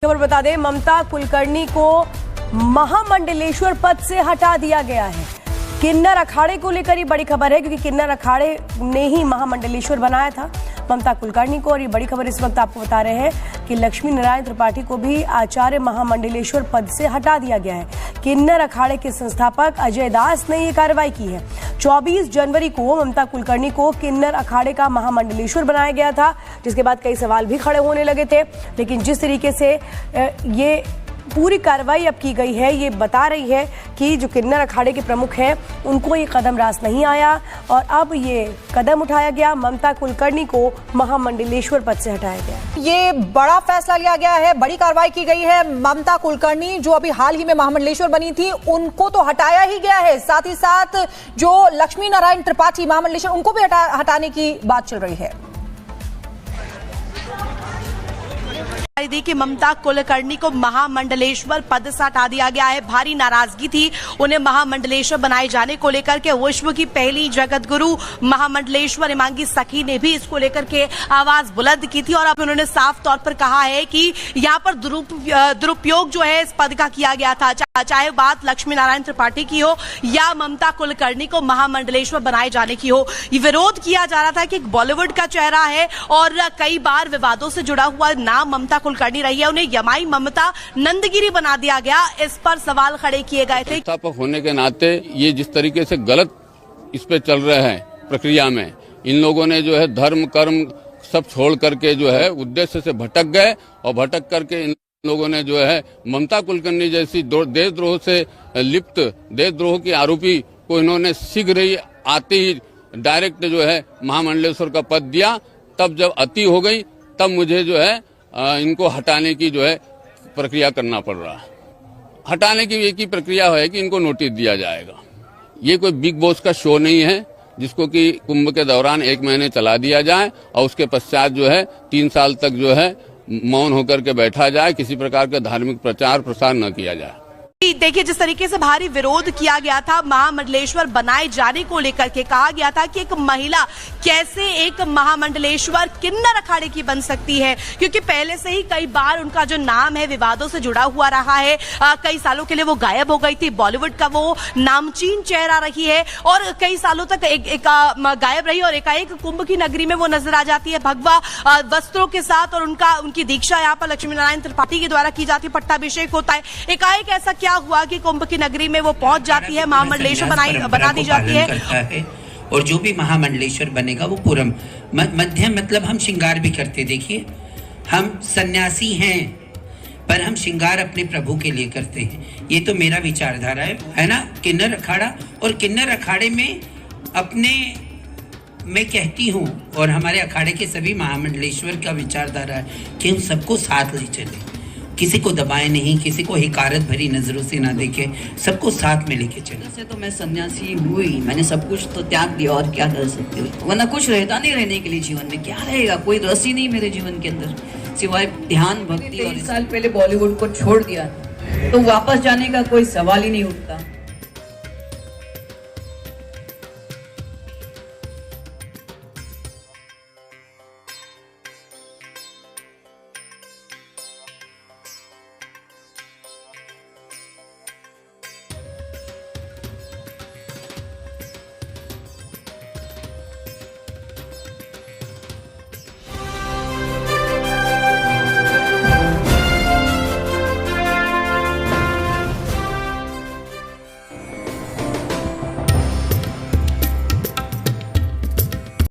खबर बता दें, ममता कुलकर्णी को महामंडलेश्वर पद से हटा दिया गया है। किन्नर अखाड़े को लेकर ही बड़ी खबर है, क्योंकि किन्नर अखाड़े ने ही महामंडलेश्वर बनाया था ममता कुलकर्णी को। और ये बड़ी खबर इस वक्त आपको बता रहे हैं कि लक्ष्मी नारायण त्रिपाठी को भी आचार्य महामंडलेश्वर पद से हटा दिया गया है। किन्नर अखाड़े के संस्थापक अजय दास ने ये कार्रवाई की है। 24 जनवरी को ममता कुलकर्णी को किन्नर अखाड़े का महामंडलेश्वर बनाया गया था, जिसके बाद कई सवाल भी खड़े होने लगे थे। लेकिन जिस तरीके से ये पूरी कार्रवाई अब की गई है, ये बता रही है कि जो किन्नर अखाड़े के प्रमुख हैं उनको ये कदम रास नहीं आया और अब ये कदम उठाया गया। ममता कुलकर्णी को महामंडलेश्वर पद से हटाया गया। ये बड़ा फैसला लिया गया है, बड़ी कार्रवाई की गई है। ममता कुलकर्णी जो अभी हाल ही में महामंडलेश्वर बनी थी, उनको तो हटाया ही गया है, साथ ही साथ जो लक्ष्मी नारायण त्रिपाठी महामंडलेश्वर उनको भी हटाने की बात चल रही है। दी कि ममता कुलकर्णी को महामंडलेश्वर पद से हटा दिया गया है। भारी नाराजगी थी उन्हें महामंडलेश्वर बनाए जाने को लेकर के। विश्व की पहली जगत गुरु महामंडलेश्वर हिमांगी सखी ने भी इसको लेकर के आवाज बुलंद की थी और अब उन्होंने साफ तौर पर कहा है कि यहाँ पर दुरुपयोग जो है इस पद का किया गया था। चाहे बात लक्ष्मी नारायण त्रिपाठी की हो या ममता कुलकर्णी को महामंडलेश्वर बनाए जाने की हो, ये विरोध किया जा रहा था कि एक बॉलीवुड का चेहरा है और कई बार विवादों से जुड़ा हुआ नाम ममता कुलकर्णी रही है, उन्हें यमाई ममता नंदगिरी बना दिया गया। इस पर सवाल खड़े किए गए थे। संस्थापक होने के नाते ये जिस तरीके से गलत इस पे चल रहे हैं प्रक्रिया में, इन लोगों ने जो है धर्म कर्म सब छोड़ करके जो है उद्देश्य से भटक गए और भटक करके इन लोगों ने जो है ममता कुलकर्णी जैसी देशद्रोह से लिप्त देशद्रोह की आरोपी को इन्होंने शीघ्र ही आते ही डायरेक्ट जो है महामंडलेश्वर का पद दिया। तब जब अति हो गई तब मुझे जो है इनको हटाने की जो है प्रक्रिया करना पड़ रहा है। हटाने की एक ही प्रक्रिया है कि इनको नोटिस दिया जाएगा। ये कोई बिग बॉस का शो नहीं है जिसको कि कुंभ के दौरान 1 महीने चला दिया जाए और उसके पश्चात जो है 3 साल तक जो है मौन होकर के बैठा जाए, किसी प्रकार का धार्मिक प्रचार प्रसार न किया जाए। देखिए, जिस तरीके से भारी विरोध किया गया था महामंडलेश्वर बनाए जाने को लेकर के, कहा गया था कि एक महिला कैसे एक महामंडलेश्वर किन्नर अखाड़े की बन सकती है, क्योंकि पहले से ही कई बार उनका जो नाम है विवादों से जुड़ा हुआ रहा है। कई सालों के लिए वो गायब हो गई थी, बॉलीवुड का वो नामचीन चेहरा रही है और कई सालों तक गायब रही और एकाएक कुंभ की नगरी में वो नजर आ जाती है भगवा वस्त्रों के साथ और उनकी दीक्षा यहाँ पर लक्ष्मी नारायण त्रिपाठी के द्वारा की जाती है, पट्टाभिषेक होता है। एकाएक ऐसा क्या हुआ कि कुंभ की नगरी में वो पहुंच जाती है, महामंडलेश्वर बना दी जाती है। और जो भी महामंडलेश्वर बनेगा वो पूरम मध्यम, मतलब हम श्रृंगार भी करते। देखिए, हम सन्यासी हैं पर हम श्रृंगार अपने प्रभु के लिए करते हैं। ये तो मेरा विचारधारा है ना। किन्नर अखाड़ा, और किन्नर अखाड़े में अपने मैं कहती हूँ और हमारे अखाड़े के सभी महामंडलेश्वर का विचारधारा है कि हम सबको साथ ले चले, किसी को दबाए नहीं, किसी को हिकारत भरी नजरों से ना देखे, सबको साथ में लेके चले। वैसे तो मैं सन्यासी हुई, मैंने सब कुछ तो त्याग दिया और क्या कर सकती हूँ, वरना कुछ रहता नहीं रहने के लिए जीवन में। क्या रहेगा, कोई रस ही नहीं मेरे जीवन के अंदर सिवाय ध्यान भक्ति। और 3 साल पहले बॉलीवुड को छोड़ दिया तो वापस जाने का कोई सवाल ही नहीं उठता।